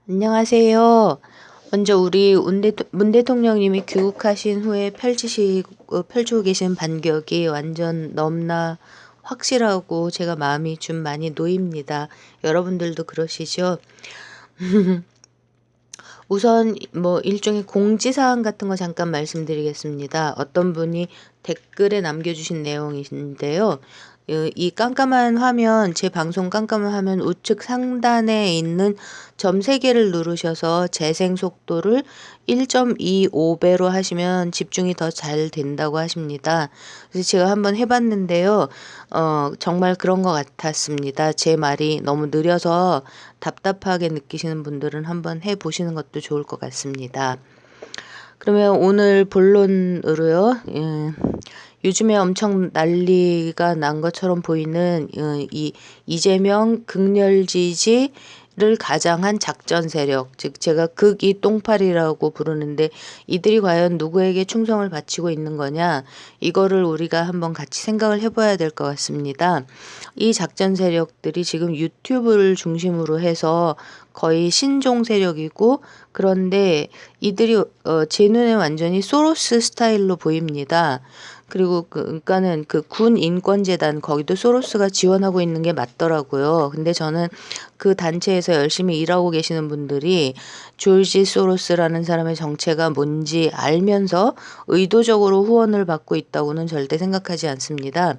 안녕하세요. 먼저 우리 문 대통령님이 귀국하신 후에 펼치고 계신 반격이 완전 너무나 확실하고 제가 마음이 좀 많이 놓입니다. 여러분들도 그러시죠? 우선 뭐 일종의 공지사항 같은 거 잠깐 말씀드리겠습니다. 어떤 분이 댓글에 남겨주신 내용인데요. 이 깜깜한 화면, 제 방송 깜깜한 화면 우측 상단에 있는 점 3개를 누르셔서 재생 속도를 1.25배로 하시면 집중이 더 잘 된다고 하십니다. 그래서 제가 한번 해봤는데요. 정말 그런 것 같았습니다. 제 말이 너무 느려서 답답하게 느끼시는 분들은 한번 해보시는 것도 좋을 것 같습니다. 그러면 오늘 본론으로요. 요즘에 엄청 난리가 난 것처럼 보이는 이 이재명 극렬 지지를 가장한 작전 세력, 즉 제가 극이 똥파리라고 부르는데 이들이 과연 누구에게 충성을 바치고 있는 거냐, 이거를 우리가 한번 같이 생각을 해봐야 될 것 같습니다. 이 작전 세력들이 지금 유튜브를 중심으로 해서 거의 신종 세력이고, 그런데 이들이 제 눈에 완전히 소로스 스타일로 보입니다. 그리고 그러니까는 그 군 인권재단 거기도 소로스가 지원하고 있는 게 맞더라고요. 근데 저는 그 단체에서 열심히 일하고 계시는 분들이 조지 소로스라는 사람의 정체가 뭔지 알면서 의도적으로 후원을 받고 있다고는 절대 생각하지 않습니다.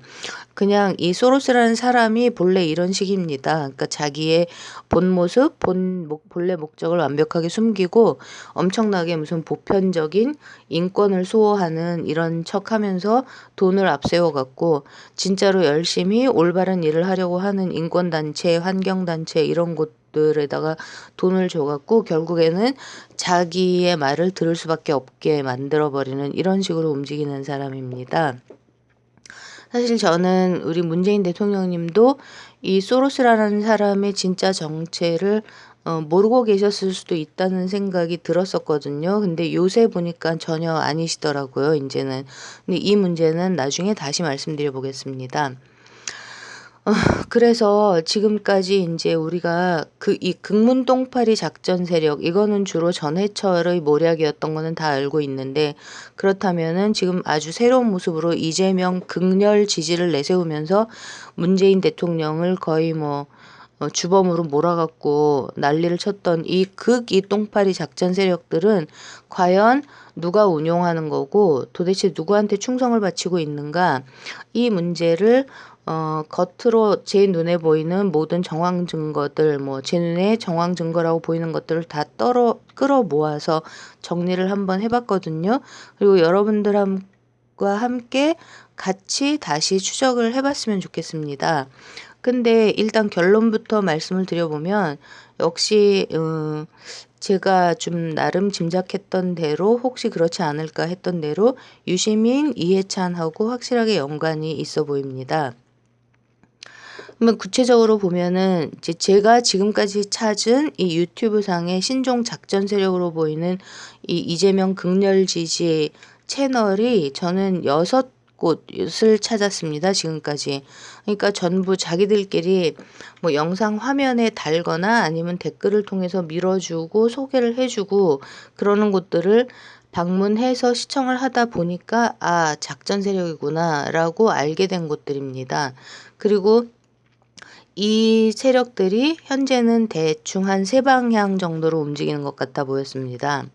그냥 이 소로스라는 사람이 본래 이런 식입니다. 그러니까 자기의 본 모습, 본래 목적을 완벽하게 숨기고 엄청나게 무슨 보편적인 인권을 수호하는 이런 척하면서 돈을 앞세워 갖고 진짜로 열심히 올바른 일을 하려고 하는 인권단체, 환경단체 이런 곳들에다가 돈을 줘갖고 결국에는 자기의 말을 들을 수밖에 없게 만들어버리는 이런 식으로 움직이는 사람입니다. 사실 저는 우리 문재인 대통령님도 이 소로스라는 사람의 진짜 정체를 모르고 계셨을 수도 있다는 생각이 들었었거든요. 근데 요새 보니까 전혀 아니시더라고요, 이제는. 근데 이 문제는 나중에 다시 말씀드려 보겠습니다. 그래서 지금까지 이제 우리가 이 극문똥파리 작전 세력, 이거는 주로 전해철의 모략이었던 거는 다 알고 있는데, 그렇다면은 지금 아주 새로운 모습으로 이재명 극렬 지지를 내세우면서 문재인 대통령을 거의 뭐 주범으로 몰아갖고 난리를 쳤던 이 똥파리 작전 세력들은 과연 누가 운용하는 거고 도대체 누구한테 충성을 바치고 있는가, 이 문제를 겉으로 제 눈에 보이는 모든 정황 증거들, 뭐 제 눈에 정황 증거라고 보이는 것들을 다 끌어 모아서 정리를 한번 해봤거든요. 그리고 여러분들과 함께 같이 다시 추적을 해봤으면 좋겠습니다. 근데 일단 결론부터 말씀을 드려보면 역시 제가 좀 나름 짐작했던 대로, 혹시 그렇지 않을까 했던 대로 유시민, 이해찬하고 확실하게 연관이 있어 보입니다. 그러면 구체적으로 보면은 이제 제가 지금까지 찾은 이 유튜브 상의 신종 작전 세력으로 보이는 이 이재명 극렬 지지 채널이 저는 6곳을 찾았습니다, 지금까지. 그러니까 전부 자기들끼리 뭐 영상 화면에 달거나 아니면 댓글을 통해서 밀어주고 소개를 해주고 그러는 곳들을 방문해서 시청을 하다 보니까 아, 작전 세력이구나라고 알게 된 곳들입니다. 그리고 이 세력들이 현재는 대충 한 3방향 정도로 움직이는 것 같아 보였습니다.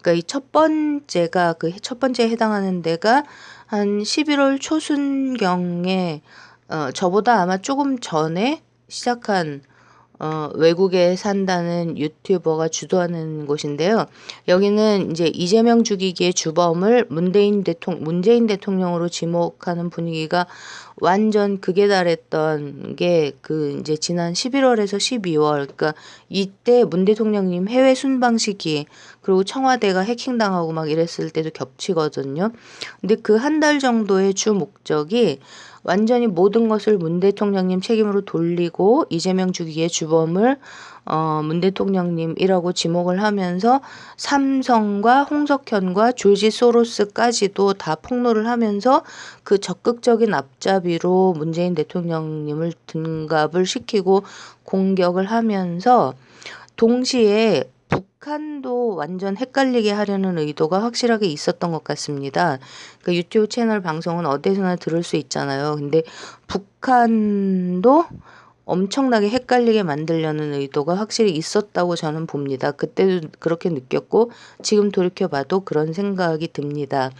그러니까 이 첫 번째가, 그 첫 번째에 해당하는 데가 한 11월 초순경에 저보다 아마 조금 전에 시작한 외국에 산다는 유튜버가 주도하는 곳인데요. 여기는 이제 이재명 죽이기의 주범을 문재인 대통령으로 지목하는 분위기가 완전 극에 달했던 게 이제 지난 11월에서 12월, 그러니까 이때 문 대통령님 해외 순방 시기, 그리고 청와대가 해킹당하고 막 이랬을 때도 겹치거든요. 근데 그 한 달 정도의 주 목적이 완전히 모든 것을 문 대통령님 책임으로 돌리고 이재명 죽이기의 주범을 문 대통령님이라고 지목을 하면서 삼성과 홍석현과 조지 소로스까지도 다 폭로를 하면서 그 적극적인 앞잡이로 문재인 대통령님을 등갑을 시키고 공격을 하면서 동시에 북한도 완전 헷갈리게 하려는 의도가 확실하게 있었던 것 같습니다. 그 유튜브 채널 방송은 어디서나 들을 수 있잖아요. 근데 북한도 엄청나게 헷갈리게 만들려는 의도가 확실히 있었다고 저는 봅니다. 그때도 그렇게 느꼈고 지금 돌이켜봐도 그런 생각이 듭니다.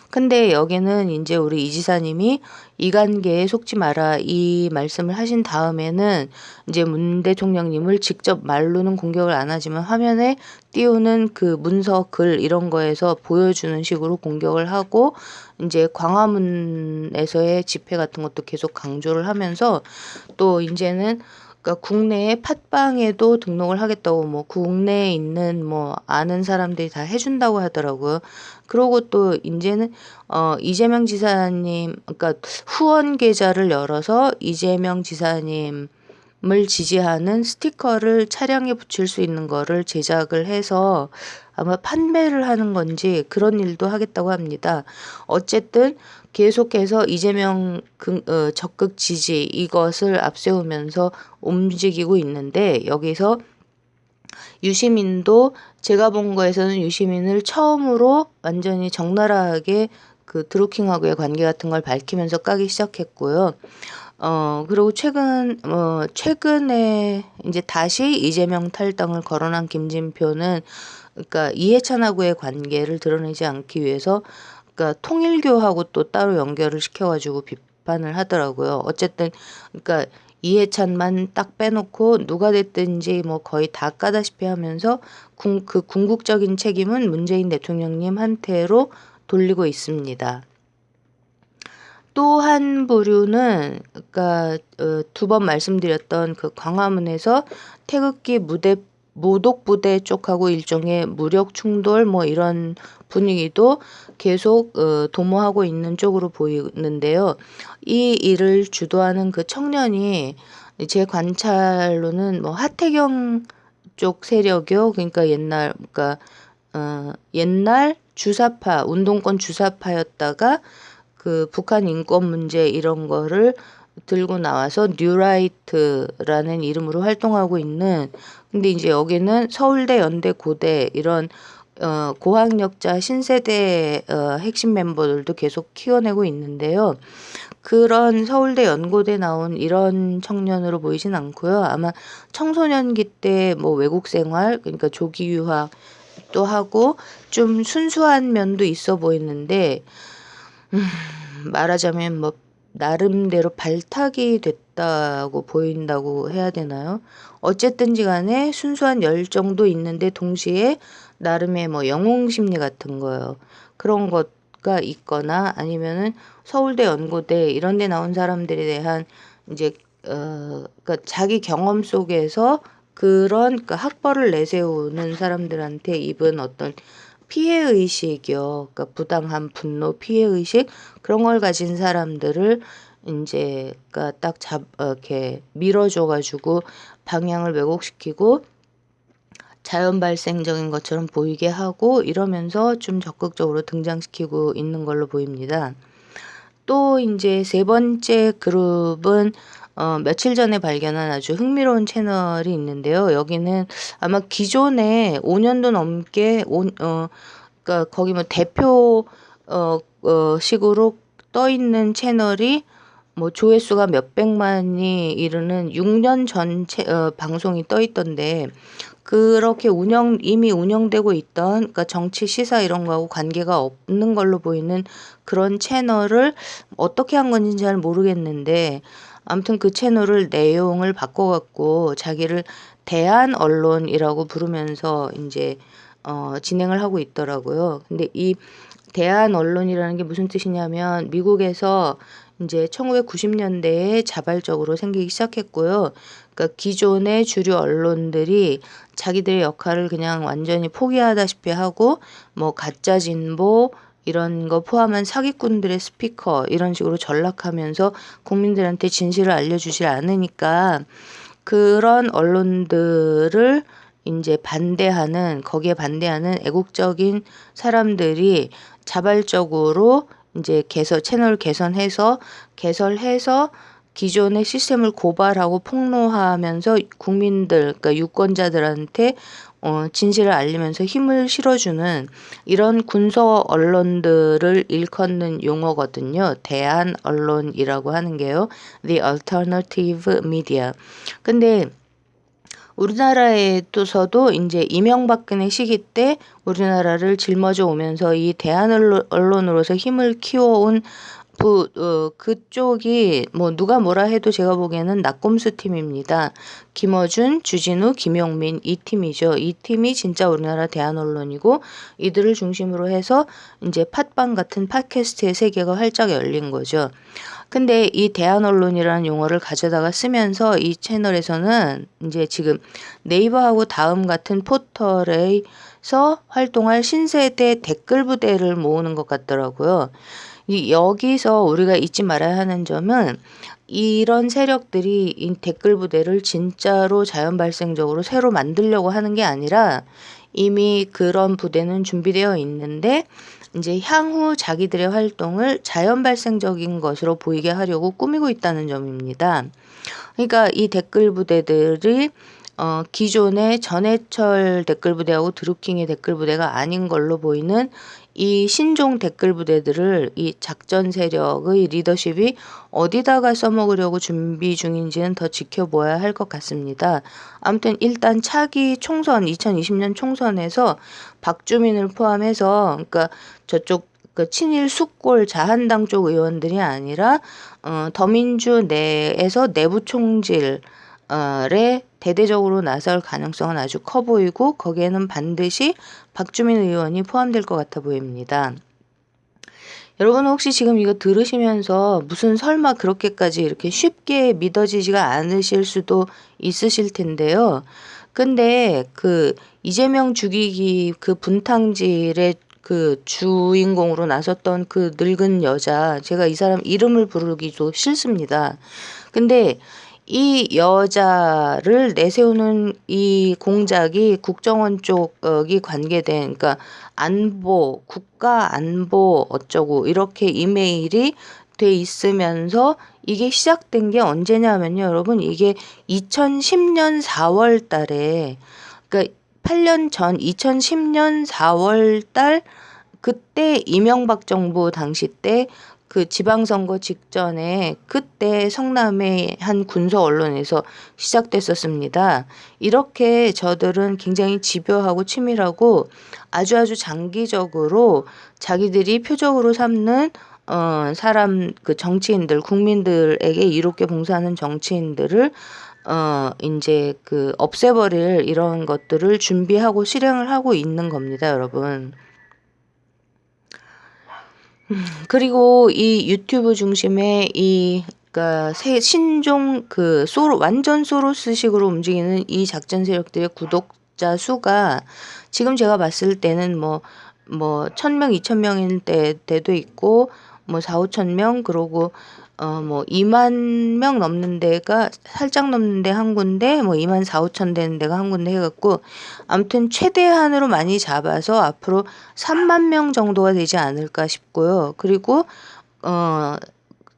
근데 여기는 이제 우리 이 지사님이 이관계에 속지 마라 이 말씀을 하신 다음에는 이제 문 대통령님을 직접 말로는 공격을 안 하지만 화면에 띄우는 그 문서 글 이런 거에서 보여주는 식으로 공격을 하고 이제 광화문에서의 집회 같은 것도 계속 강조를 하면서 또 이제는 그러니까 국내에 팟빵에도 등록을 하겠다고 뭐 국내에 있는 뭐 아는 사람들이 다 해준다고 하더라고요. 그러고 또 이제는 이재명 지사님 그러니까 후원 계좌를 열어서 이재명 지사님을 지지하는 스티커를 차량에 붙일 수 있는 거를 제작을 해서 아마 판매를 하는 건지 그런 일도 하겠다고 합니다. 어쨌든 계속해서 이재명 적극 지지 이것을 앞세우면서 움직이고 있는데 여기서 유시민도 제가 본 거에서는 유시민을 처음으로 완전히 적나라하게 그 드루킹하고의 관계 같은 걸 밝히면서 까기 시작했고요. 그리고 최근에 이제 다시 이재명 탈당을 거론한 김진표는 그러니까 이해찬하고의 관계를 드러내지 않기 위해서 그러니까 통일교하고 또 따로 연결을 시켜가지고 비판을 하더라고요. 어쨌든 그러니까 이해찬만 딱 빼놓고 누가 됐든지 뭐 거의 다 까다시피 하면서 그 궁극적인 책임은 문재인 대통령님한테로 돌리고 있습니다. 또 한 부류는 그러니까 두 번 말씀드렸던 그 광화문에서 태극기 모독 부대 쪽하고 일종의 무력 충돌 뭐 이런 분위기도 계속 도모하고 있는 쪽으로 보이는데요. 이 일을 주도하는 그 청년이 제 관찰로는 뭐 하태경 쪽 세력이요. 그러니까 옛날 주사파 운동권 주사파였다가 그 북한 인권 문제 이런 거를 들고 나와서 뉴라이트라는 이름으로 활동하고 있는 근데 이제 여기는 서울대, 연대, 고대 이런 고학력자 신세대 핵심 멤버들도 계속 키워내고 있는데요. 그런 서울대, 연고대 나온 이런 청년으로 보이진 않고요. 아마 청소년기 때 뭐 외국 생활 그러니까 조기 유학도 하고 좀 순수한 면도 있어 보이는데 말하자면 뭐 나름대로 발탁이 됐다고 보인다고 해야 되나요? 어쨌든지 간에 순수한 열정도 있는데 동시에 나름의 뭐 영웅 심리 같은 거요. 그런 것가 있거나 아니면은 서울대, 연고대 이런 데 나온 사람들에 대한 이제 그러니까 자기 경험 속에서 그런 그러니까 학벌을 내세우는 사람들한테 입은 어떤 피해 의식이요. 그러니까 부당한 분노, 피해 의식 그런 걸 가진 사람들을 이제 그러니까 딱 이렇게 밀어줘 가지고 방향을 왜곡시키고 자연 발생적인 것처럼 보이게 하고 이러면서 좀 적극적으로 등장시키고 있는 걸로 보입니다. 또 이제 세 번째 그룹은 며칠 전에 발견한 아주 흥미로운 채널이 있는데요. 여기는 아마 기존에 5년도 넘게 그러니까 거기 뭐 대표 식으로 떠 있는 채널이 뭐 조회수가 몇백만이 이르는 6년 전 방송이 떠 있던데 그렇게 이미 운영되고 있던 그러니까 정치 시사 이런 거하고 관계가 없는 걸로 보이는 그런 채널을 어떻게 한 건지는 잘 모르겠는데 아무튼 그 채널을 내용을 바꿔갖고 자기를 대한 언론이라고 부르면서 이제 진행을 하고 있더라고요. 근데 이 대한 언론이라는 게 무슨 뜻이냐면 미국에서 이제 1990년대에 자발적으로 생기기 시작했고요. 그러니까 기존의 주류 언론들이 자기들의 역할을 그냥 완전히 포기하다시피 하고 뭐 가짜 진보 이런 거 포함한 사기꾼들의 스피커 이런 식으로 전락하면서 국민들한테 진실을 알려주질 않으니까 그런 언론들을 이제 거기에 반대하는 애국적인 사람들이 자발적으로 이제 채널 개설해서 기존의 시스템을 고발하고 폭로하면서 국민들, 그러니까 유권자들한테 진실을 알리면서 힘을 실어주는 이런 군소 언론들을 일컫는 용어거든요. 대한 언론이라고 하는 게요. The Alternative Media. 근데 우리나라에서도 이제 이명박근혜 시기 때 우리나라를 짊어져 오면서 이 대한 언론으로서 힘을 키워온 그쪽이 뭐 누가 뭐라 해도 제가 보기에는 낙곰수 팀입니다. 김어준, 주진우, 김용민 이 팀이죠. 이 팀이 진짜 우리나라 대한 언론이고 이들을 중심으로 해서 이제 팟빵 같은 팟캐스트의 세계가 활짝 열린 거죠. 근데 이 대한 언론이라는 용어를 가져다가 쓰면서 이 채널에서는 이제 지금 네이버하고 다음 같은 포털에서 활동할 신세대 댓글 부대를 모으는 것 같더라고요. 여기서 우리가 잊지 말아야 하는 점은 이런 세력들이 이 댓글 부대를 진짜로 자연 발생적으로 새로 만들려고 하는 게 아니라 이미 그런 부대는 준비되어 있는데 이제 향후 자기들의 활동을 자연 발생적인 것으로 보이게 하려고 꾸미고 있다는 점입니다. 그러니까 이 댓글 부대들이 기존의 전해철 댓글 부대하고 드루킹의 댓글 부대가 아닌 걸로 보이는 이 신종 댓글 부대들을 이 작전 세력의 리더십이 어디다가 써먹으려고 준비 중인지는 더 지켜봐야 할 것 같습니다. 아무튼 일단 차기 총선 2020년 총선에서 박주민을 포함해서 그러니까 저쪽 그 친일 숙골 자한당 쪽 의원들이 아니라 더민주 내에서 내부 총질에 대대적으로 나설 가능성은 아주 커 보이고 거기에는 반드시 박주민 의원이 포함될 것 같아 보입니다. 여러분 혹시 지금 이거 들으시면서 무슨 설마 그렇게까지 이렇게 쉽게 믿어지지가 않으실 수도 있으실 텐데요. 근데 그 이재명 죽이기 그 분탕질의 그 주인공으로 나섰던 그 늙은 여자, 제가 이 사람 이름을 부르기도 싫습니다. 근데 이 여자를 내세우는 이 공작이 국정원 쪽이 관계된, 그러니까 안보, 국가 안보 어쩌고 이렇게 이메일이 돼 있으면서 이게 시작된 게 언제냐면요, 여러분. 이게 2010년 4월 달에, 그러니까 8년 전 2010년 4월 달 그때 이명박 정부 당시 때 그 지방선거 직전에 그때 성남의 한 군소 언론에서 시작됐었습니다. 이렇게 저들은 굉장히 집요하고 치밀하고 아주 장기적으로 자기들이 표적으로 삼는 사람 그 정치인들 국민들에게 이롭게 봉사하는 정치인들을 이제 그 없애버릴 이런 것들을 준비하고 실행을 하고 있는 겁니다, 여러분. 그리고 이 유튜브 중심의 이 그러니까 신종 그 완전 소로스식으로 움직이는 이 작전 세력들의 구독자 수가 지금 제가 봤을 때는 뭐 1,000명, 2,000명일 때도 있고 뭐 4, 5천 명, 그러고 뭐 2만 명 넘는 데가 살짝 넘는 데 한 군데, 뭐 2만 4, 5천 되는 데가 한 군데 해갖고 아무튼 최대한으로 많이 잡아서 앞으로 3만 명 정도가 되지 않을까 싶고요. 그리고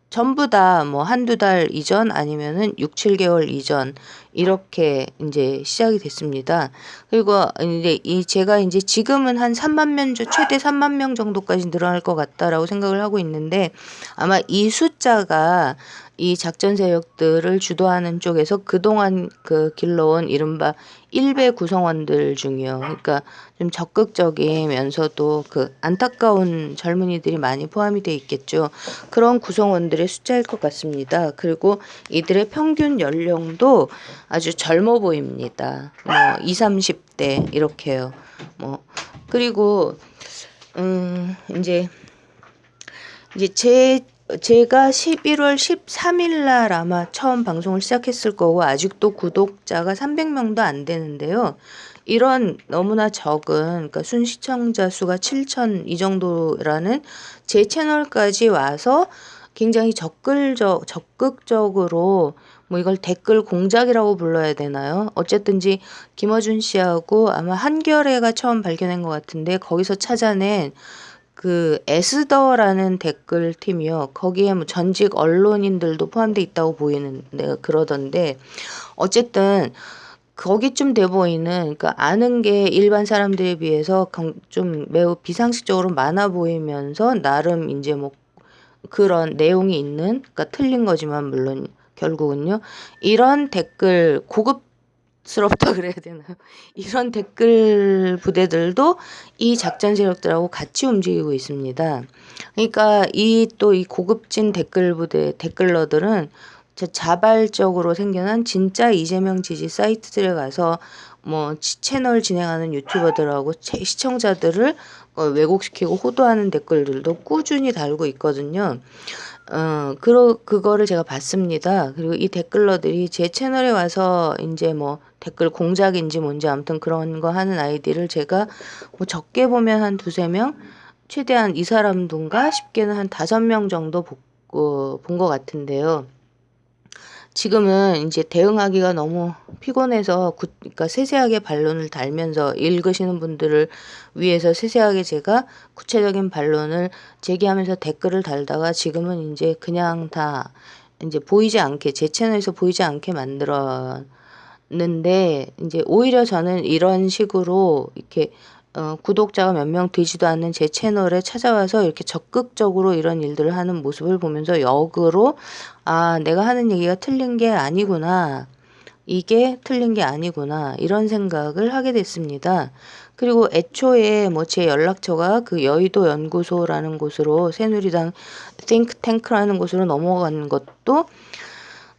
전부 다 뭐 한두 달 이전 아니면은 6, 7개월 이전 이렇게 이제 시작이 됐습니다. 그리고 이제 제가 이제 지금은 한 3만 명, 최대 3만 명 정도까지 늘어날 것 같다라고 생각을 하고 있는데 아마 이 숫자가 이 작전 세력들을 주도하는 쪽에서 그동안 그 길러온 이른바 일베 구성원들 중이요. 그러니까 좀 적극적이면서도 그 안타까운 젊은이들이 많이 포함이 돼 있겠죠. 그런 구성원들의 숫자일 것 같습니다. 그리고 이들의 평균 연령도 아주 젊어 보입니다. 뭐 20, 30대 이렇게요. 뭐 그리고 이제 제가 11월 13일 날 아마 처음 방송을 시작했을 거고 아직도 구독자가 300명도 안 되는데요. 이런 너무나 적은, 그러니까 순시청자 수가 7천 이 정도라는 제 채널까지 와서 굉장히 적극적으로 뭐 이걸 댓글 공작이라고 불러야 되나요? 어쨌든지 김어준 씨하고 아마 한겨레가 처음 발견한 것 같은데 거기서 찾아낸 그 에스더라는 댓글 팀이요. 거기에 뭐 전직 언론인들도 포함돼 있다고 보이는데 그러던데 어쨌든 거기쯤 돼 보이는 그러니까 아는 게 일반 사람들에 비해서 좀 매우 비상식적으로 많아 보이면서 나름 이제 뭐 그런 내용이 있는 그러니까 틀린 거지만 물론 결국은요. 이런 댓글 고급스럽다 그래야 되나요? 이런 댓글 부대들도 이 작전 세력들하고 같이 움직이고 있습니다. 그러니까 이 또 이 고급진 댓글 부대 댓글러들은 자발적으로 생겨난 진짜 이재명 지지 사이트들에 가서 뭐 채널 진행하는 유튜버들하고 시청자들을 왜곡시키고 호도하는 댓글들도 꾸준히 달고 있거든요. 그거를 제가 봤습니다. 그리고 이 댓글러들이 제 채널에 와서 이제 뭐 댓글 공작인지 뭔지 아무튼 그런 거 하는 아이디를 제가 뭐 적게 보면 한 두세 명, 최대한 이 사람들과 싶게는 한 5명 정도 본 것 같은데요. 지금은 이제 대응하기가 너무 피곤해서 그러니까 세세하게 반론을 달면서 읽으시는 분들을 위해서 세세하게 제가 구체적인 반론을 제기하면서 댓글을 달다가 지금은 이제 그냥 다 이제 보이지 않게 제 채널에서 보이지 않게 만들었는데 이제 오히려 저는 이런 식으로 이렇게 구독자가 몇 명 되지도 않는 제 채널에 찾아와서 이렇게 적극적으로 이런 일들을 하는 모습을 보면서 역으로 아, 내가 하는 얘기가 틀린 게 아니구나. 이게 틀린 게 아니구나. 이런 생각을 하게 됐습니다. 그리고 애초에 뭐 제 연락처가 그 여의도 연구소라는 곳으로 새누리당 띵크탱크라는 곳으로 넘어간 것도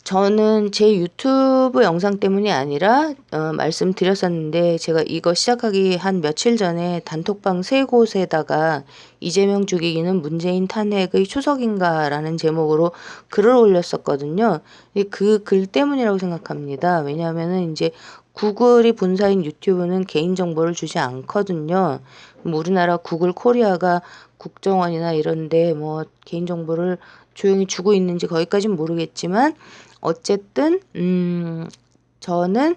저는 제 유튜브 영상 때문이 아니라 말씀드렸었는데 제가 이거 시작하기 한 며칠 전에 단톡방 3곳에다가 이재명 죽이기는 문재인 탄핵의 초석인가라는 제목으로 글을 올렸었거든요. 그 글 때문이라고 생각합니다. 왜냐하면은 이제 구글이 본사인 유튜브는 개인정보를 주지 않거든요. 우리나라 구글 코리아가 국정원이나 이런데 뭐 개인정보를 조용히 주고 있는지 거기까진 모르겠지만 어쨌든 저는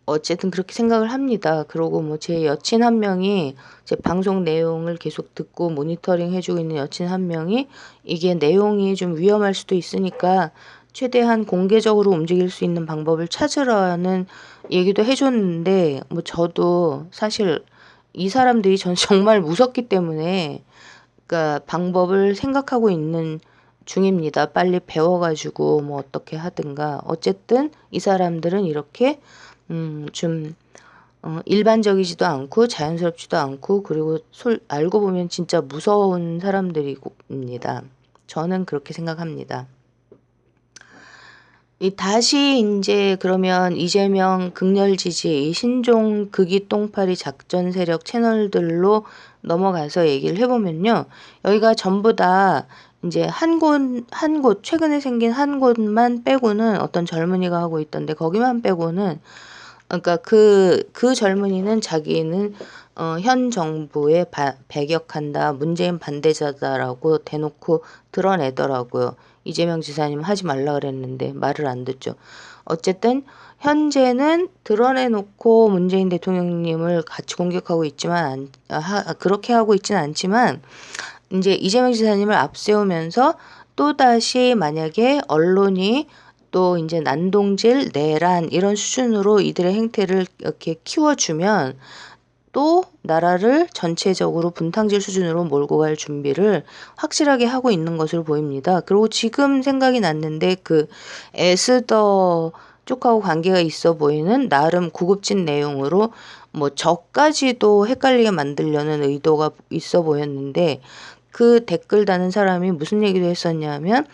어쨌든 그렇게 생각을 합니다. 그러고 뭐 제 여친 한 명이 제 방송 내용을 계속 듣고 모니터링 해주고 있는 여친 한 명이 이게 내용이 좀 위험할 수도 있으니까 최대한 공개적으로 움직일 수 있는 방법을 찾으라는 얘기도 해줬는데 뭐 저도 사실 이 사람들이 전 정말 무섭기 때문에 그러니까 방법을 생각하고 있는 중입니다. 빨리 배워가지고 뭐 어떻게 하든가. 어쨌든 이 사람들은 이렇게 좀 일반적이지도 않고 자연스럽지도 않고 그리고 알고 보면 진짜 무서운 사람들입니다. 저는 그렇게 생각합니다. 다시 이제 그러면 이재명 극렬 지지, 신종 극이 똥파리 작전 세력 채널들로 넘어가서 얘기를 해보면요. 여기가 전부 다 이제 한 곳, 최근에 생긴 한 곳만 빼고는 어떤 젊은이가 하고 있던데 거기만 빼고는 그러니까 그 젊은이는 자기는 현 정부에 배격한다, 문재인 반대자다라고 대놓고 드러내더라고요. 이재명 지사님 하지 말라 그랬는데 말을 안 듣죠. 어쨌든 현재는 드러내놓고 문재인 대통령님을 같이 공격하고 있지만 그렇게 하고 있지는 않지만 이제 이재명 지사님을 앞세우면서 또다시 만약에 언론이 또 이제 난동질, 내란 이런 수준으로 이들의 행태를 이렇게 키워주면 또 나라를 전체적으로 분탕질 수준으로 몰고 갈 준비를 확실하게 하고 있는 것으로 보입니다. 그리고 지금 생각이 났는데 그 에스더 쪽하고 관계가 있어 보이는 나름 고급진 내용으로 뭐 저까지도 헷갈리게 만들려는 의도가 있어 보였는데 그 댓글 다는 사람이 무슨 얘기도 했었냐면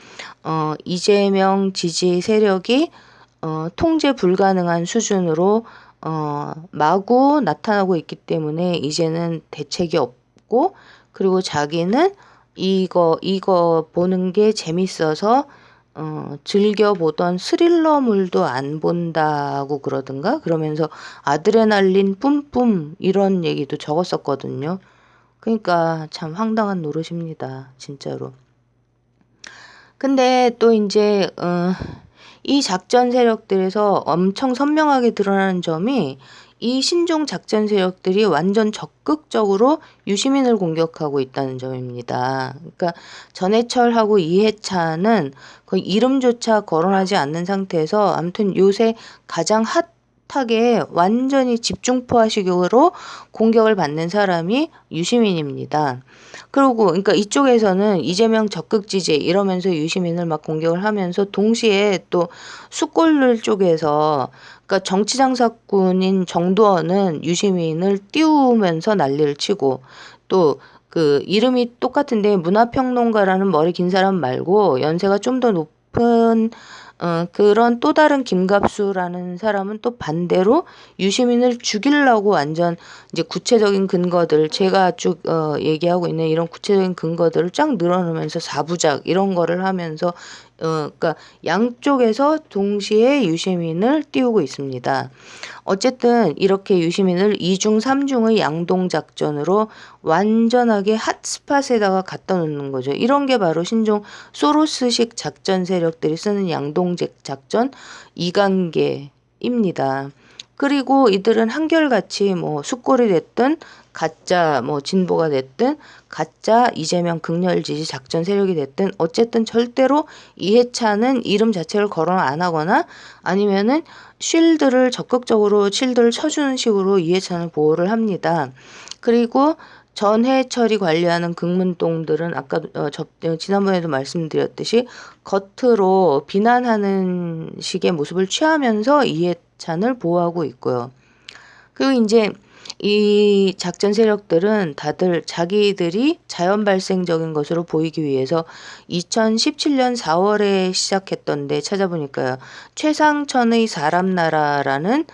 이재명 지지 세력이 통제 불가능한 수준으로 마구 나타나고 있기 때문에 이제는 대책이 없고 그리고 자기는 이거 보는 게 재밌어서 즐겨보던 스릴러물도 안 본다고 그러던가 그러면서 아드레날린 뿜뿜 이런 얘기도 적었었거든요. 그러니까 참 황당한 노릇입니다. 진짜로. 근데 또 이제 이 작전 세력들에서 엄청 선명하게 드러나는 점이 이 신종 작전 세력들이 완전 적극적으로 유시민을 공격하고 있다는 점입니다. 그러니까 전해철하고 이해찬은 거의 이름조차 거론하지 않는 상태에서 아무튼 요새 가장 핫하게 완전히 집중포화식으로 공격을 받는 사람이 유시민입니다. 그리고 그러니까 이쪽에서는 이재명 적극 지지 이러면서 유시민을 막 공격을 하면서 동시에 또 수골들 쪽에서 그러니까 정치장사꾼인 정두원은 유시민을 띄우면서 난리를 치고 또 그 이름이 똑같은데 문화평론가라는 머리 긴 사람 말고 연세가 좀 더 높은 그런 또 다른 김갑수라는 사람은 또 반대로 유시민을 죽이려고 완전 이제 구체적인 근거들 제가 쭉 얘기하고 있는 이런 구체적인 근거들을 쫙 늘어놓으면서 사부작 이런 거를 하면서 그러니까 양쪽에서 동시에 유시민을 띄우고 있습니다. 어쨌든 이렇게 유시민을 2중 3중의 양동작전으로 완전하게 핫스팟에다가 갖다 놓는 거죠. 이런 게 바로 신종 소로스식 작전 세력들이 쓰는 양동작전 2단계입니다. 그리고 이들은 한결같이 뭐 숙골이 됐든 가짜 뭐 진보가 됐든 가짜 이재명 극렬 지지 작전 세력이 됐든 어쨌든 절대로 이해찬은 이름 자체를 거론 안 하거나 아니면은 적극적으로 쉴드를 쳐주는 식으로 이해찬을 보호를 합니다. 그리고 전해철이 관리하는 금문동들은 아까 지난번에도 말씀드렸듯이 겉으로 비난하는 식의 모습을 취하면서 이해찬을 보호하고 있고요. 그리고 이제 이 작전 세력들은 다들 자기들이 자연 발생적인 것으로 보이기 위해서 2017년 4월에 시작했던데 찾아보니까요. 최상천의 사람나라라는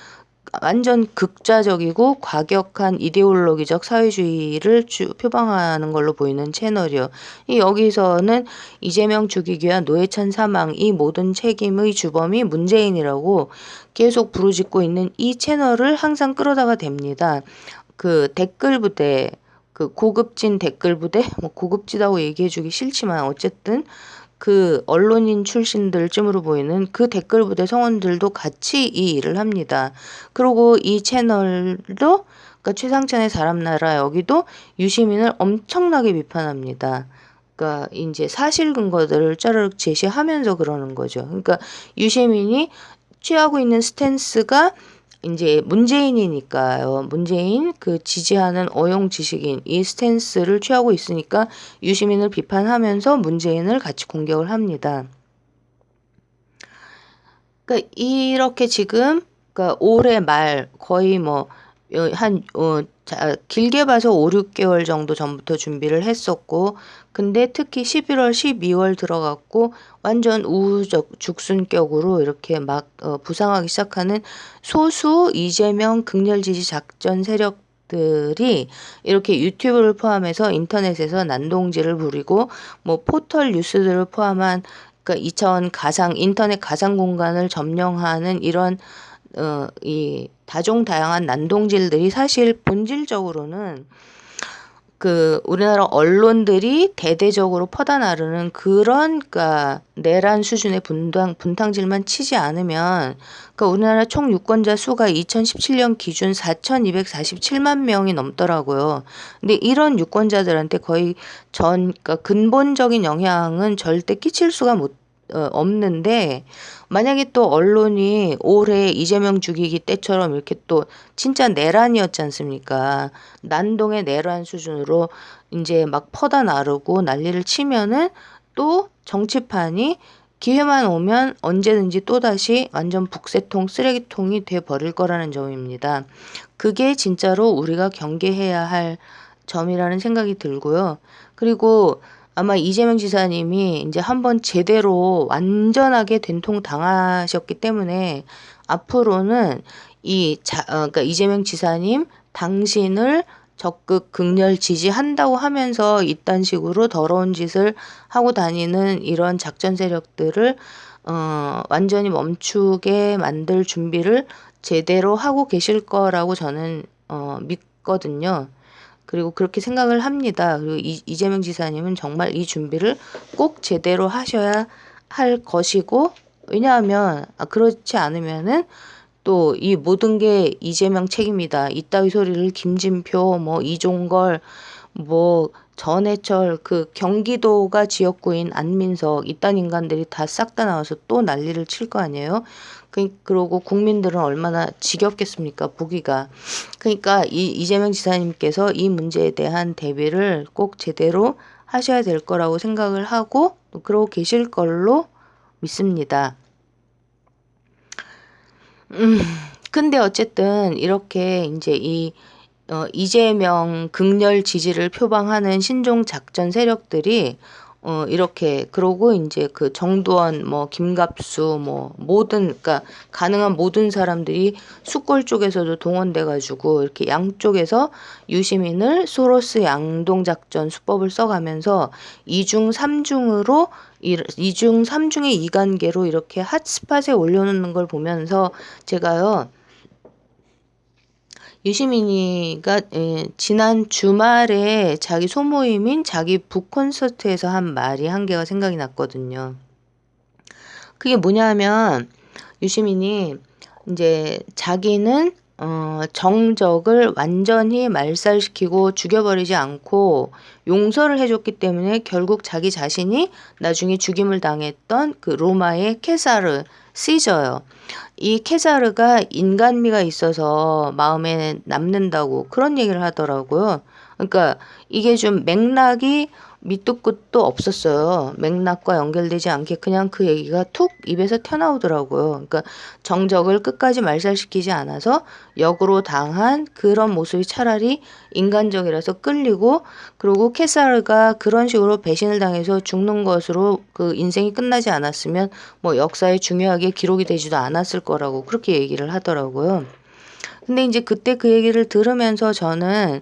완전 극좌적이고 과격한 이데올로기적 사회주의를 표방하는 걸로 보이는 채널이요. 여기서는 이재명 죽이기 위한 노회찬 사망 이 모든 책임의 주범이 문재인이라고 계속 부르짖고 있는 이 채널을 항상 끌어다가 댑니다. 그 댓글 부대 그 고급진 댓글 부대 뭐 고급지다고 얘기해주기 싫지만 어쨌든 그 언론인 출신들쯤으로 보이는 그 댓글 부대 성원들도 같이 이 일을 합니다. 그리고 이 채널도 그러니까 최상천의 사람나라 여기도 유시민을 엄청나게 비판합니다. 그러니까 이제 사실 근거들을 짜르륵 제시하면서 그러는 거죠. 그러니까 유시민이 취하고 있는 스탠스가 이제 문재인이니까요. 문재인 그 지지하는 어용 지식인 이 스탠스를 취하고 있으니까 유시민을 비판하면서 문재인을 같이 공격을 합니다. 그러니까 이렇게 지금 그러니까 올해 말 거의 뭐 길게 봐서 5, 6개월 정도 전부터 준비를 했었고 근데 특히 11월, 12월 들어갔고 완전 우후적 죽순격으로 이렇게 막 부상하기 시작하는 소수 이재명 극렬 지지 작전 세력들이 이렇게 유튜브를 포함해서 인터넷에서 난동질을 부리고 뭐 포털 뉴스들을 포함한 그러니까 2차원 인터넷 가상 공간을 점령하는 이런 이 다종다양한 난동질들이 사실 본질적으로는 그 우리나라 언론들이 대대적으로 퍼다 나르는 그런 그러니까 내란 수준의 분탕질만 치지 않으면 그러니까 우리나라 총 유권자 수가 2017년 기준 4,247만 명이 넘더라고요. 근데 이런 유권자들한테 거의 그러니까 근본적인 영향은 절대 끼칠 수가 없는데 만약에 또 언론이 올해 이재명 죽이기 때처럼 이렇게 또 진짜 내란이었지 않습니까? 난동의 내란 수준으로 이제 막 퍼다 나르고 난리를 치면은 또 정치판이 기회만 오면 언제든지 또다시 완전 북새통 쓰레기통이 돼 버릴 거라는 점입니다. 그게 진짜로 우리가 경계해야 할 점이라는 생각이 들고요. 그리고 아마 이재명 지사님이 이제 한번 제대로 완전하게 된통 당하셨기 때문에 앞으로는 그러니까 이재명 지사님 당신을 적극 극렬 지지한다고 하면서 이딴 식으로 더러운 짓을 하고 다니는 이런 작전 세력들을 완전히 멈추게 만들 준비를 제대로 하고 계실 거라고 저는 믿거든요. 그리고 그렇게 생각을 합니다. 그리고 이재명 지사님은 정말 이 준비를 꼭 제대로 하셔야 할 것이고 왜냐하면 그렇지 않으면은 또 이 모든 게 이재명 책임이다. 이따위 소리를 김진표, 뭐 이종걸, 뭐 전해철, 그 경기도가 지역구인 안민석 이딴 인간들이 다 싹 다 나와서 또 난리를 칠 거 아니에요. 그러고 국민들은 얼마나 지겹겠습니까, 보기가. 그러니까 이재명 지사님께서 이 문제에 대한 대비를 꼭 제대로 하셔야 될 거라고 생각을 하고 그러고 계실 걸로 믿습니다. 근데 어쨌든 이렇게 이제 이재명 극렬 지지를 표방하는 신종 작전 세력들이 이렇게 그러고 이제 그 정두원 뭐 김갑수 뭐 모든 그러니까 가능한 모든 사람들이 수골 쪽에서도 동원돼 가지고 이렇게 양쪽에서 유시민을 소로스 양동 작전 수법을 써가면서 이중 삼중으로 이중 삼중의 이관계로 이렇게 핫스팟에 올려놓는 걸 보면서 제가요. 유시민이가 지난 주말에 자기 소모임인 자기 북 콘서트에서 한 말이 한 개가 생각이 났거든요. 그게 뭐냐면 유시민이 이제 자기는 정적을 완전히 말살시키고 죽여버리지 않고 용서를 해줬기 때문에 결국 자기 자신이 나중에 죽임을 당했던 그 로마의 케사르 시저요. 이 케사르가 인간미가 있어서 마음에 남는다고 그런 얘기를 하더라고요. 그러니까 이게 좀 맥락이 밑도 끝도 없었어요. 맥락과 연결되지 않게 그냥 그 얘기가 툭 입에서 튀어나오더라고요. 그러니까 정적을 끝까지 말살시키지 않아서 역으로 당한 그런 모습이 차라리 인간적이라서 끌리고 그리고 케사르가 그런 식으로 배신을 당해서 죽는 것으로 그 인생이 끝나지 않았으면 뭐 역사에 중요하게 기록이 되지도 않았을 거라고 그렇게 얘기를 하더라고요. 근데 이제 그때 그 얘기를 들으면서 저는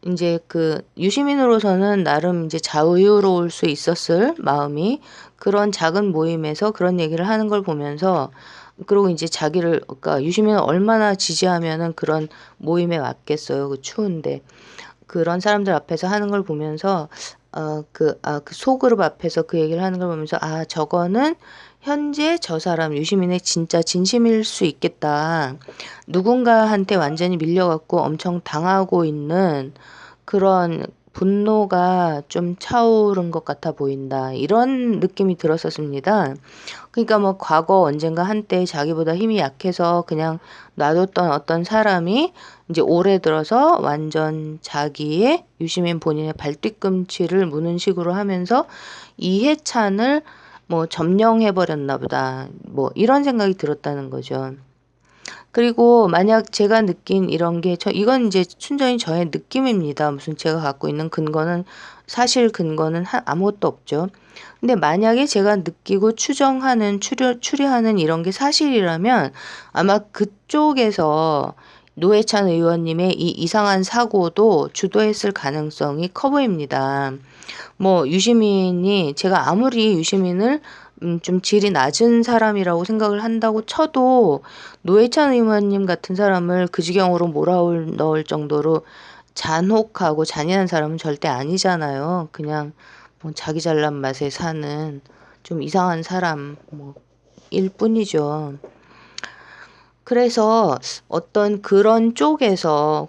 이제 그 유시민으로서는 나름 이제 자유로울 수 있었을 마음이 그런 작은 모임에서 그런 얘기를 하는 걸 보면서 그리고 이제 자기를 그러니까 유시민을 얼마나 지지하면은 그런 모임에 왔겠어요. 그 추운데. 그런 사람들 앞에서 하는 걸 보면서 그 소그룹 앞에서 그 얘기를 하는 걸 보면서 저거는 현재 저 사람 유시민의 진짜 진심일 수 있겠다. 누군가한테 완전히 밀려갖고 엄청 당하고 있는 그런 분노가 좀 차오른 것 같아 보인다. 이런 느낌이 들었었습니다. 그러니까 뭐 과거 언젠가 한때 자기보다 힘이 약해서 그냥 놔뒀던 어떤 사람이 이제 올해 들어서 완전 자기의 유시민 본인의 발뒤꿈치를 무는 식으로 하면서 이해찬을 뭐 점령해 버렸나 보다. 뭐 이런 생각이 들었다는 거죠. 그리고 만약 제가 느낀 이런 게 이건 이제 순전히 저의 느낌입니다. 무슨 제가 갖고 있는 근거는 사실 근거는 아무것도 없죠. 근데 만약에 제가 느끼고 추정하는 추리하는 이런 게 사실이라면 아마 그쪽에서 노회찬 의원님의 이 이상한 사고도 주도했을 가능성이 커 보입니다. 뭐 유시민이 제가 아무리 유시민을 좀 질이 낮은 사람이라고 생각을 한다고 쳐도 노회찬 의원님 같은 사람을 그 지경으로 몰아넣을 정도로 잔혹하고 잔인한 사람은 절대 아니잖아요. 그냥 뭐 자기 잘난 맛에 사는 좀 이상한 사람 일 뿐이죠. 그래서 어떤 그런 쪽에서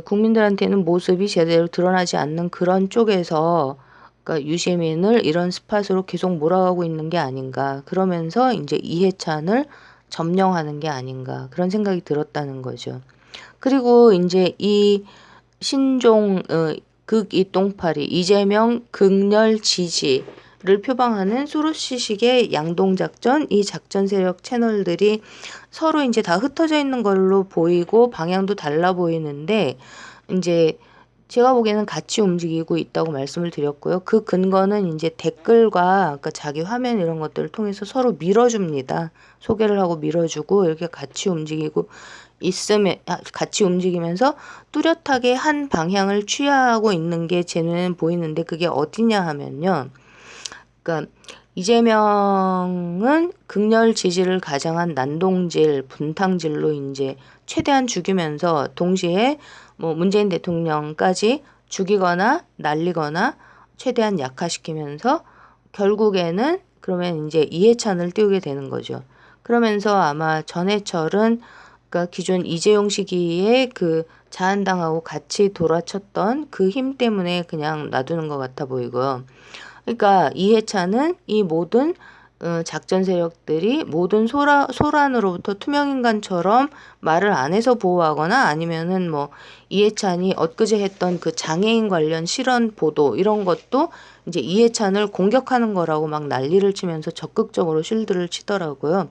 국민들한테는 모습이 제대로 드러나지 않는 그런 쪽에서 그러니까 유시민을 이런 스팟으로 계속 몰아가고 있는 게 아닌가. 그러면서 이제 이해찬을 점령하는 게 아닌가. 그런 생각이 들었다는 거죠. 그리고 이제 이 신종 극이똥파리 이재명 극렬 지지를 표방하는 소로시식의 양동작전 이 작전 세력 채널들이 서로 이제 다 흩어져 있는 걸로 보이고 방향도 달라 보이는데 이제 제가 보기에는 같이 움직이고 있다고 말씀을 드렸고요. 그 근거는 이제 댓글과 그러니까 자기 화면 이런 것들을 통해서 서로 밀어줍니다. 소개를 하고 밀어주고 이렇게 같이 움직이고 있으면 같이 움직이면서 뚜렷하게 한 방향을 취하고 있는 게 제 눈에는 보이는데 그게 어디냐 하면요. 그러니까 이재명은 극렬 지지를 가장한 난동질, 분탕질로 이제 최대한 죽이면서 동시에 뭐 문재인 대통령까지 죽이거나 날리거나 최대한 약화시키면서 결국에는 그러면 이제 이해찬을 띄우게 되는 거죠. 그러면서 아마 전해철은 그러니까 기존 이재용 시기에 그 자한당하고 같이 돌아쳤던 그 힘 때문에 그냥 놔두는 것 같아 보이고요. 그러니까 이해찬은 이 모든 작전 세력들이 모든 소란으로부터 투명인간처럼 말을 안 해서 보호하거나 아니면은 뭐 이해찬이 엊그제 했던 그 장애인 관련 실언 보도 이런 것도 이제 이해찬을 공격하는 거라고 막 난리를 치면서 적극적으로 쉴드를 치더라고요.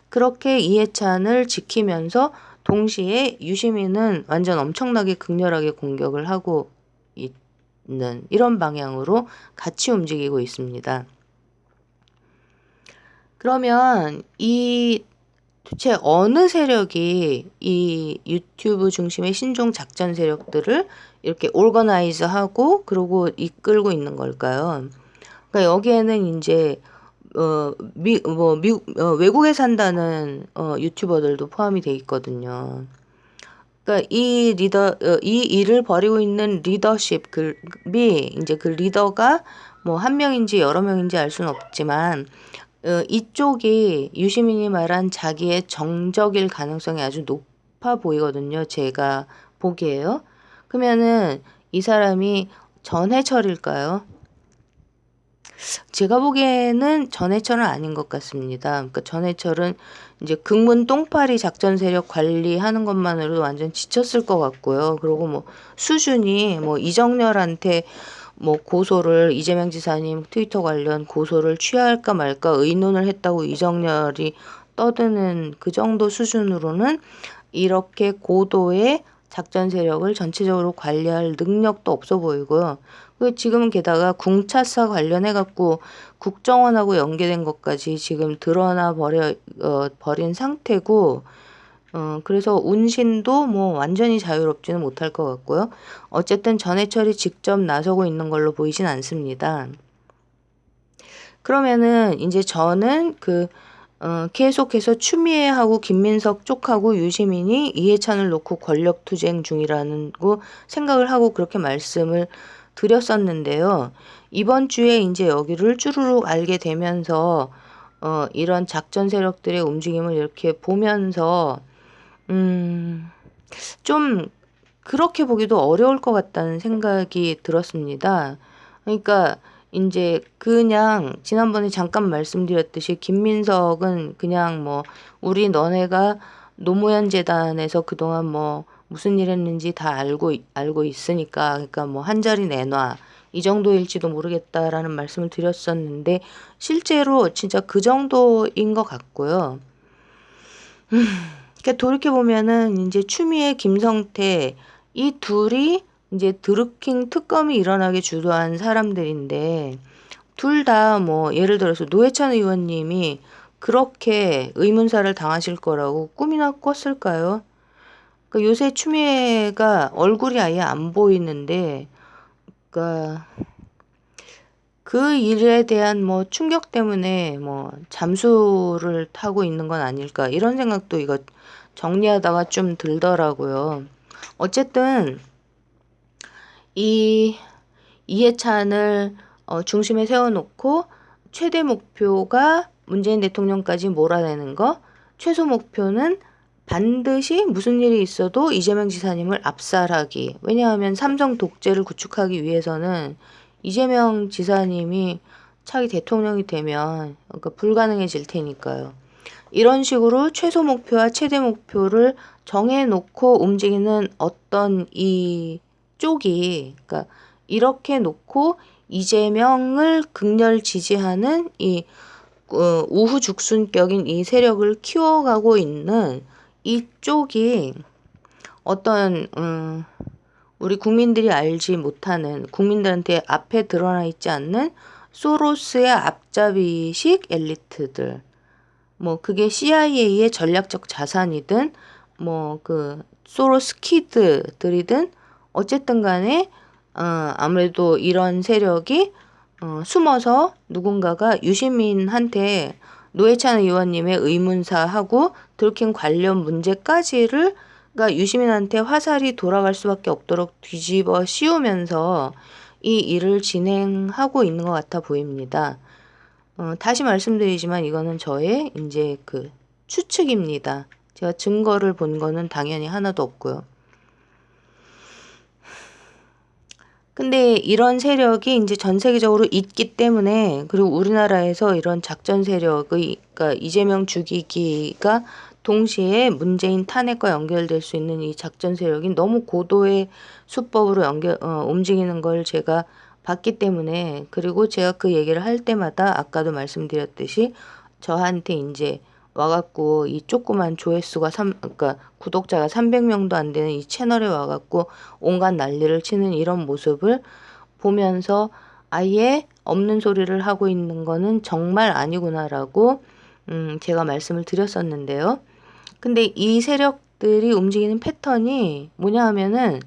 그렇게 이해찬을 지키면서 동시에 유시민은 완전 엄청나게 극렬하게 공격을 하고 있는 이런 방향으로 같이 움직이고 있습니다. 그러면 이 도대체 어느 세력이 이 유튜브 중심의 신종 작전 세력들을 이렇게 오거나이즈하고 그리고 이끌고 있는 걸까요? 그러니까 여기에는 이제 외국에 산다는 유튜버들도 포함이 돼 있거든요. 그러니까 이 일을 벌이고 있는 리더십이 이제 그 리더가 뭐 한 명인지 여러 명인지 알 수는 없지만 이쪽이 유시민이 말한 자기의 정적일 가능성이 아주 높아 보이거든요. 제가 보기에요. 그러면은 이 사람이 전해철일까요? 제가 보기에는 전해철은 아닌 것 같습니다. 그러니까 전해철은 이제 극문 똥파리 작전 세력 관리하는 것만으로도 완전 지쳤을 것 같고요. 그리고 뭐 수준이 뭐 이정렬한테 뭐 고소를 이재명 지사님 트위터 관련 고소를 취하할까 말까 의논을 했다고 이정렬이 떠드는 그 정도 수준으로는 이렇게 고도의 작전 세력을 전체적으로 관리할 능력도 없어 보이고요. 지금은 게다가 궁차사 관련해 갖고 국정원하고 연계된 것까지 지금 드러나 버린 상태고 그래서 운신도 뭐 완전히 자유롭지는 못할 것 같고요. 어쨌든 전해철이 직접 나서고 있는 걸로 보이진 않습니다. 그러면은 이제 저는 계속해서 추미애하고 김민석 쪽하고 유시민이 이해찬을 놓고 권력 투쟁 중이라는 거 생각을 하고 그렇게 말씀을 드렸었는데요. 이번 주에 이제 여기를 쭈루룩 알게 되면서 이런 작전 세력들의 움직임을 이렇게 보면서 좀 그렇게 보기도 어려울 것 같다는 생각이 들었습니다. 그러니까 이제 그냥 지난번에 잠깐 말씀드렸듯이 김민석은 그냥 뭐 우리 너네가 노무현 재단에서 그동안 뭐 무슨 일 했는지 다 알고 있으니까 그러니까 뭐 한 자리 내놔 이 정도일지도 모르겠다라는 말씀을 드렸었는데 실제로 진짜 그 정도인 것 같고요. 그러니까 돌이켜 보면은 이제 추미애, 김성태 이 둘이 이제 드루킹 특검이 일어나게 주도한 사람들인데 둘 다 뭐 예를 들어서 노회찬 의원님이 그렇게 의문사를 당하실 거라고 꿈이나 꿨을까요? 그러니까 요새 추미애가 얼굴이 아예 안 보이는데 그러니까 그 일에 대한 뭐 충격 때문에 뭐 잠수를 타고 있는 건 아닐까 이런 생각도 이거 정리하다가 좀 들더라고요. 어쨌든 이 이해찬을 중심에 세워놓고 최대 목표가 문재인 대통령까지 몰아내는 거, 최소 목표는 반드시 무슨 일이 있어도 이재명 지사님을 압살하기. 왜냐하면 삼성 독재를 구축하기 위해서는 이재명 지사님이 차기 대통령이 되면 그러니까 불가능해질 테니까요. 이런 식으로 최소 목표와 최대 목표를 정해놓고 움직이는 어떤 이 쪽이 그러니까 이렇게 놓고 이재명을 극렬 지지하는 이 우후죽순격인 이 세력을 키워가고 있는 이쪽이 어떤 우리 국민들이 알지 못하는 국민들한테 앞에 드러나 있지 않는 소로스의 앞잡이식 엘리트들 뭐 그게 CIA의 전략적 자산이든 뭐 그 소로스 키드들이든 어쨌든 간에 아무래도 이런 세력이 숨어서 누군가가 유시민한테 노회찬 의원님의 의문사하고 들킨 관련 문제까지를 그러니까 유시민한테 화살이 돌아갈 수밖에 없도록 뒤집어 씌우면서 이 일을 진행하고 있는 것 같아 보입니다. 다시 말씀드리지만 이거는 저의 이제 그 추측입니다. 제가 증거를 본 거는 당연히 하나도 없고요. 근데 이런 세력이 이제 전 세계적으로 있기 때문에, 그리고 우리나라에서 이런 작전 세력의, 그러니까 이재명 죽이기가 동시에 문재인 탄핵과 연결될 수 있는 이 작전 세력이 너무 고도의 수법으로 움직이는 걸 제가 봤기 때문에, 그리고 제가 그 얘기를 할 때마다 아까도 말씀드렸듯이 저한테 이제 와갖고 이 조그만 조회수가 그러니까 구독자가 300명도 안 되는 이 채널에 와갖고 온갖 난리를 치는 이런 모습을 보면서 아예 없는 소리를 하고 있는 거는 정말 아니구나라고 제가 말씀을 드렸었는데요. 근데 이 세력들이 움직이는 패턴이 뭐냐 하면은,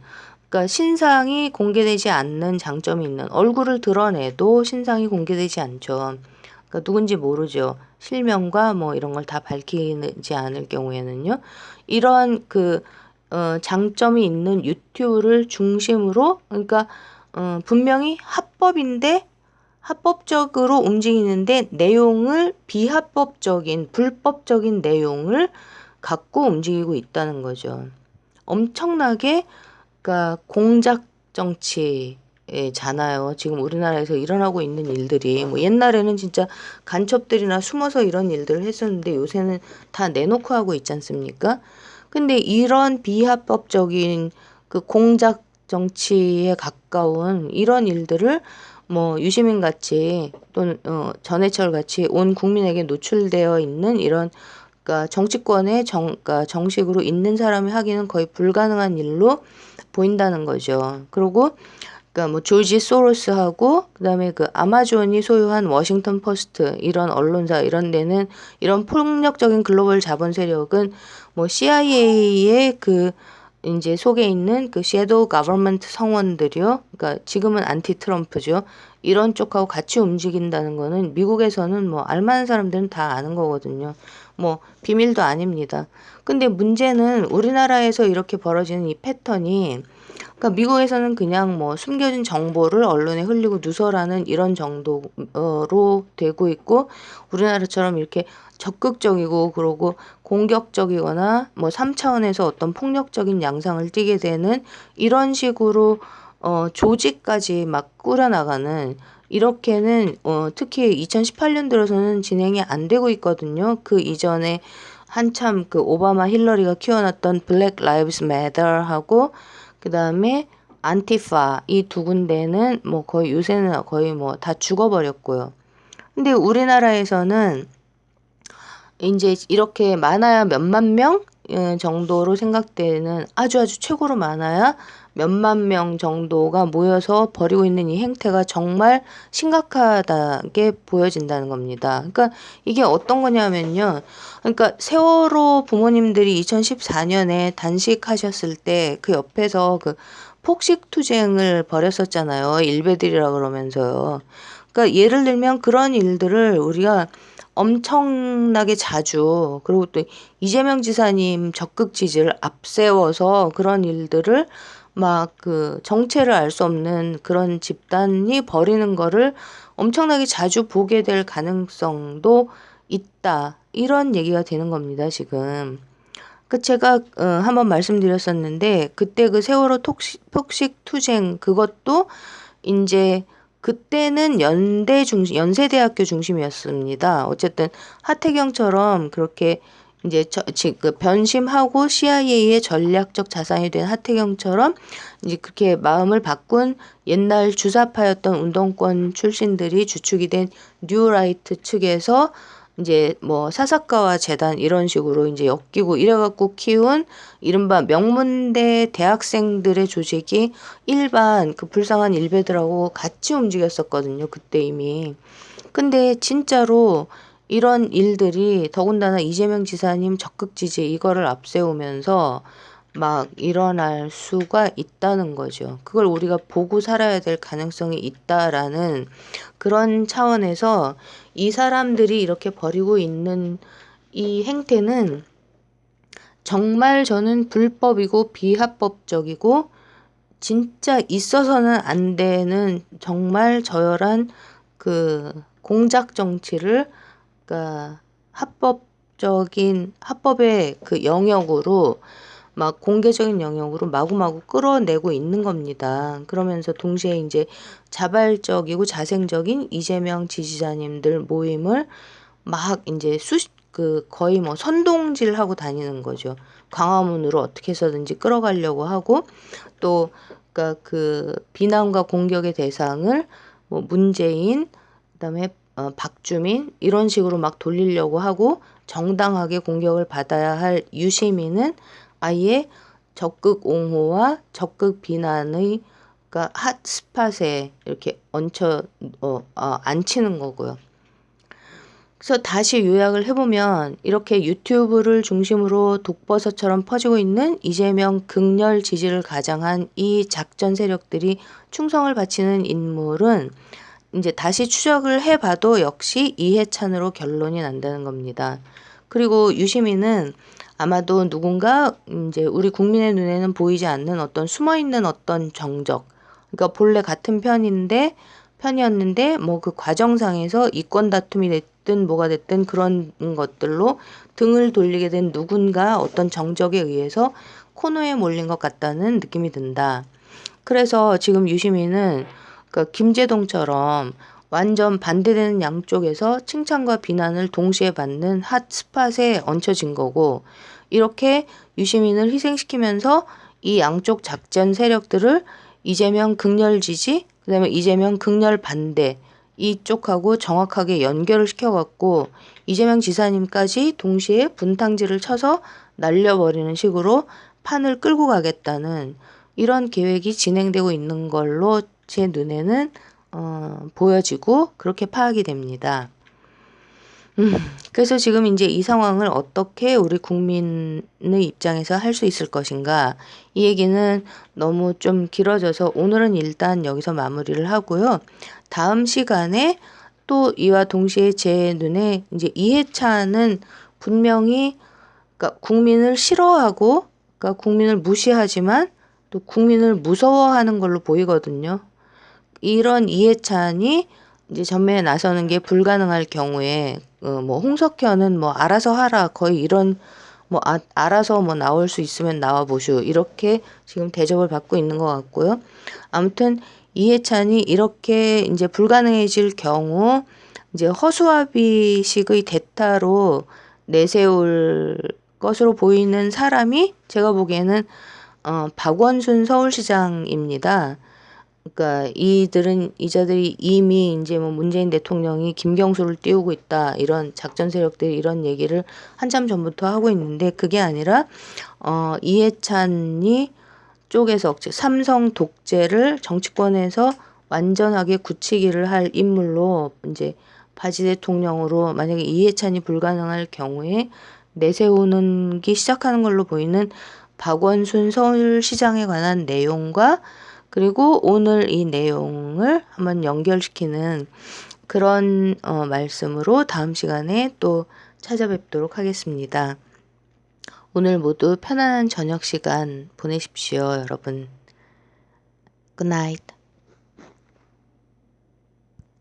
그러니까 신상이 공개되지 않는 장점이 있는, 얼굴을 드러내도 신상이 공개되지 않죠. 그러니까 누군지 모르죠. 실명과 뭐 이런 걸 다 밝히지 않을 경우에는요. 이런 장점이 있는 유튜브를 중심으로, 그러니까 분명히 합법인데 합법적으로 움직이는데 내용을 비합법적인 불법적인 내용을 갖고 움직이고 있다는 거죠. 엄청나게, 그러니까 공작 정치잖아요. 지금 우리나라에서 일어나고 있는 일들이, 뭐 옛날에는 진짜 간첩들이나 숨어서 이런 일들을 했었는데 요새는 다 내놓고 하고 있지 않습니까? 근데 이런 비합법적인 그 공작 정치에 가까운 이런 일들을 뭐 유시민 같이 또는 전해철 같이 온 국민에게 노출되어 있는 이런, 그러니까 정치권에 그러니까 정식으로 있는 사람이 하기는 거의 불가능한 일로 보인다는 거죠. 그리고 그러니까 뭐 조지 소로스하고 그다음에 그 아마존이 소유한 워싱턴 포스트 이런 언론사 이런 데는, 이런 폭력적인 글로벌 자본 세력은 뭐 CIA의 그 이제 속에 있는 그 섀도우 가버먼트 성원들이요. 그러니까 지금은 안티 트럼프죠. 이런 쪽하고 같이 움직인다는 거는 미국에서는 뭐 알만한 사람들은 다 아는 거거든요. 뭐 비밀도 아닙니다. 근데 문제는 우리나라에서 이렇게 벌어지는 이 패턴이, 그러니까 미국에서는 그냥 뭐 숨겨진 정보를 언론에 흘리고 누설하는 이런 정도로 되고 있고, 우리나라처럼 이렇게 적극적이고 그러고 공격적이거나 뭐 3차원에서 어떤 폭력적인 양상을 띠게 되는 이런 식으로 조직까지 막 꾸려나가는, 이렇게는 특히 2018년 들어서는 진행이 안 되고 있거든요. 그 이전에 한참 그 오바마 힐러리가 키워놨던 블랙 라이브스 매터하고 그다음에 안티파 이 두 군데는 뭐 거의 요새는 거의 뭐 다 죽어버렸고요. 근데 우리나라에서는 이제 이렇게 많아야 몇만 명 정도로 생각되는, 아주 최고로 많아야 몇만 명 정도가 모여서 벌이고 있는 이 행태가 정말 심각하다게 보여진다는 겁니다. 그러니까 이게 어떤 거냐면요. 그러니까 세월호 부모님들이 2014년에 단식하셨을 때 그 옆에서 그 폭식투쟁을 벌였었잖아요. 일베들이라 그러면서요. 그러니까 예를 들면 그런 일들을 우리가 엄청나게 자주, 그리고 또 이재명 지사님 적극 지지를 앞세워서 그런 일들을 막 그 정체를 알 수 없는 그런 집단이 벌이는 거를 엄청나게 자주 보게 될 가능성도 있다. 이런 얘기가 되는 겁니다, 지금. 그 제가 한번 말씀드렸었는데, 그때 그 세월호 폭식 투쟁 그것도 이제 그때는 연세대학교 중심이었습니다. 어쨌든 하태경처럼 그렇게 이제 그 변심하고 CIA의 전략적 자산이 된 하태경처럼 이제 그렇게 마음을 바꾼 옛날 주사파였던 운동권 출신들이 주축이 된 뉴라이트 측에서 이제 뭐 사사카와 재단 이런 식으로 이제 엮이고 이래갖고 키운 이른바 명문대 대학생들의 조직이 일반 그 불쌍한 일베들하고 같이 움직였었거든요. 그때 이미. 근데 진짜로 이런 일들이 더군다나 이재명 지사님 적극 지지 이거를 앞세우면서 막 일어날 수가 있다는 거죠. 그걸 우리가 보고 살아야 될 가능성이 있다라는 그런 차원에서 이 사람들이 이렇게 벌이고 있는 이 행태는 정말 저는 불법이고 비합법적이고 진짜 있어서는 안 되는 정말 저열한 그 공작 정치를 그러니까 합법의 그 영역으로 막 공개적인 영역으로 마구마구 끌어내고 있는 겁니다. 그러면서 동시에 이제 자발적이고 자생적인 이재명 지지자님들 모임을 막 이제 거의 뭐 선동질하고 다니는 거죠. 광화문으로 어떻게 해서든지 끌어가려고 하고 또 그러니까 그 비난과 공격의 대상을 뭐 문재인 그다음에 박주민 이런 식으로 막 돌리려고 하고 정당하게 공격을 받아야 할 유시민은 아예 적극 옹호와 적극 비난의 그러니까 핫스팟에 이렇게 앉히는 거고요. 그래서 다시 요약을 해보면 이렇게 유튜브를 중심으로 독버섯처럼 퍼지고 있는 이재명 극렬 지지를 가장한 이 작전 세력들이 충성을 바치는 인물은 이제 다시 추적을 해봐도 역시 이해찬으로 결론이 난다는 겁니다. 그리고 유시민은 아마도 누군가 이제 우리 국민의 눈에는 보이지 않는 어떤 숨어있는 어떤 정적, 그러니까 본래 같은 편이었는데 뭐 그 과정상에서 이권 다툼이 됐든 뭐가 됐든 그런 것들로 등을 돌리게 된 누군가 어떤 정적에 의해서 코너에 몰린 것 같다는 느낌이 든다. 그래서 지금 유시민은 그러니까 김제동처럼 완전 반대되는 양쪽에서 칭찬과 비난을 동시에 받는 핫스팟에 얹혀진 거고 이렇게 유시민을 희생시키면서 이 양쪽 작전 세력들을 이재명 극렬 지지 그다음에 이재명 극렬 반대 이쪽하고 정확하게 연결을 시켜갖고 이재명 지사님까지 동시에 분탕질을 쳐서 날려버리는 식으로 판을 끌고 가겠다는 이런 계획이 진행되고 있는 걸로 제 눈에는 보여지고 그렇게 파악이 됩니다. 그래서 지금 이제 이 상황을 어떻게 우리 국민의 입장에서 할 수 있을 것인가 이 얘기는 너무 좀 길어져서 오늘은 일단 여기서 마무리를 하고요. 다음 시간에 또 이와 동시에 제 눈에 이제 이해찬은 분명히 그러니까 국민을 싫어하고 그러니까 국민을 무시하지만 또 국민을 무서워하는 걸로 보이거든요. 이런 이해찬이 이제 전면에 나서는 게 불가능할 경우에 뭐 홍석현은 뭐 알아서 하라 거의 이런 뭐 알아서 뭐 나올 수 있으면 나와 보슈 이렇게 지금 대접을 받고 있는 것 같고요. 아무튼 이해찬이 이렇게 이제 불가능해질 경우 이제 허수아비식의 대타로 내세울 것으로 보이는 사람이 제가 보기에는 박원순 서울시장입니다. 그러니까 이자들이 이미 이제 뭐 문재인 대통령이 김경수를 띄우고 있다 이런 작전 세력들이 이런 얘기를 한참 전부터 하고 있는데 그게 아니라 이해찬이 쪽에서 삼성 독재를 정치권에서 완전하게 굳히기를 할 인물로 이제 바지 대통령으로 만약에 이해찬이 불가능할 경우에 내세우는 게 시작하는 걸로 보이는 박원순 서울시장에 관한 내용과 그리고 오늘 이 내용을 한번 연결시키는 그런 말씀으로 다음 시간에 또 찾아뵙도록 하겠습니다. 오늘 모두 편안한 저녁 시간 보내십시오, 여러분. Good night.